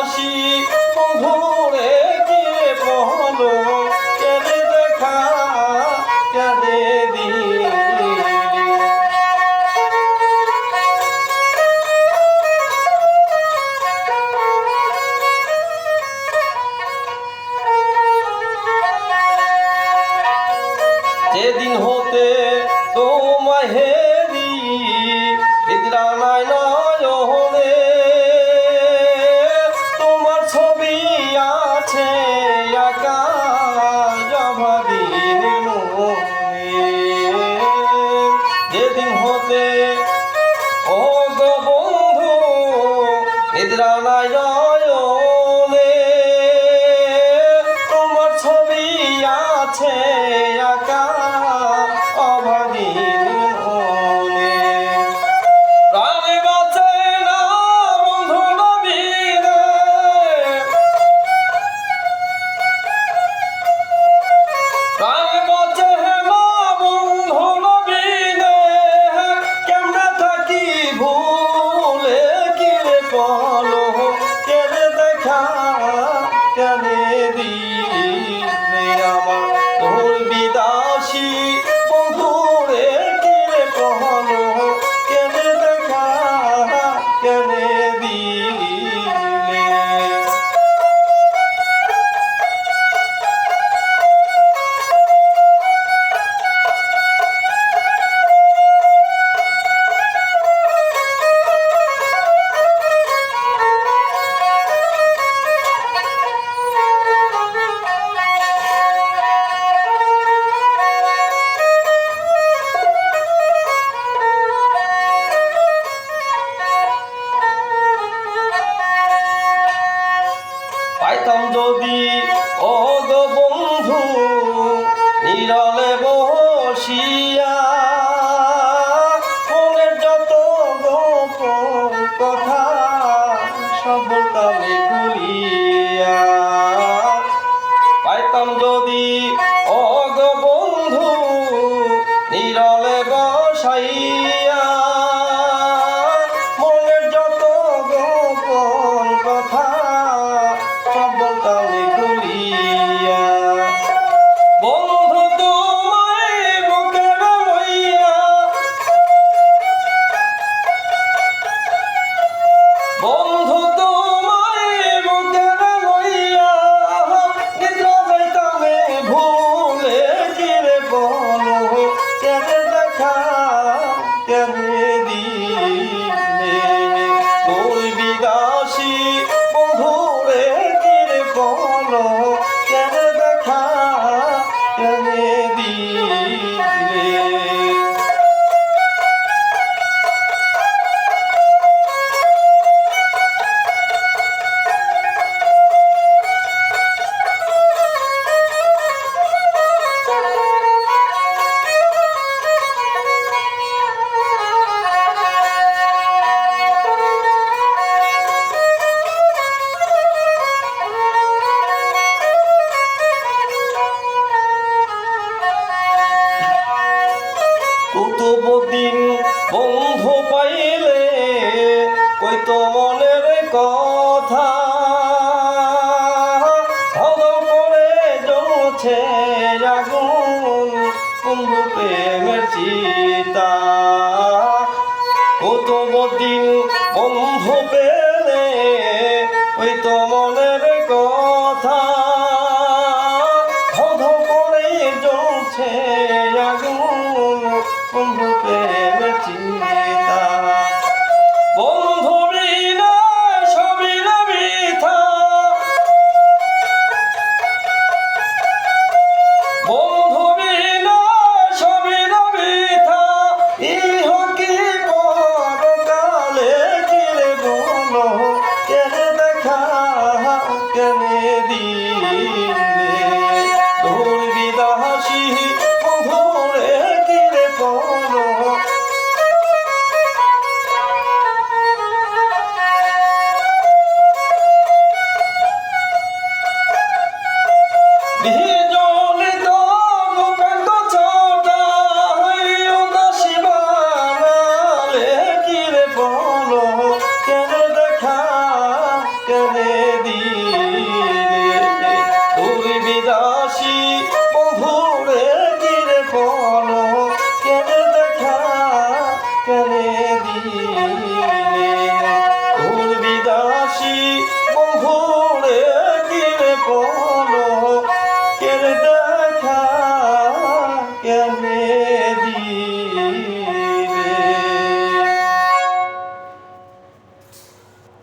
বিদাসী বন্ধুরে কি বলো কেড়ে দেখা কেড়ে দিলি যেদিন হতে তোমায় হেরি নিদ্রা নাই নয়নে তোমার ছবি আছে আঁকা জভাদিন মনে যেদিন হতে ও গো বন্ধু নিদ্রা নাই নয়নে তোমার ছবি আছে আঁকা অভাগীর মনে প্রাণে বাঁচে না বন্ধু নবীনে প্রাণে বাঁচে না বন্ধু নবীনে কেমনে থাকি ভুলে কিরে পলো কেড়ে দেখা কেড়ে দিলে আমার তোর বিদাসী বন্ধুরে কিরে পলো কেড়ে দেখা কেড়ে দিলে পাইতাম যদি ও গো বন্ধু নীরলে বসিয়া মনের যত গোপন কথা সব বলতামে খুলিয়া পাইতাম যদি ও গো বন্ধু নীরলে বসাইয়া মনের যত গোপন কথা বন্ধু তোমায় বুকে লইয়া বন্ধু তোমায় বুকে লইয়া নিদ্রা যাইতামে ভুলে কিরে বলো কেড়ে দেখা কেড়ে দিলে তোর বিদাসী বন্ধুরে কিরে বলো কেড়ে দেখা কেড়ে দিলে কতদিন বন্ধু পাইলে কইতো মনের কথা ধদম করে জ্বলছে আগুন বন্ধু প্রেমের চিতা কতদিন বন্ধু পেলে কইতো মনের কথা ধদম করে জ্বলছে আগুন বন্ধু প্রেমের চিন্তা বন্ধু বিনা সবই না বৃথা বন্ধু বিনা সবই না বৃথা ইহ কি পরকালে কিরে বলো কেড়ে দেখা কেড়ে দিলে তোর বিদাসী বন্ধুরে কিরে বলো বিহি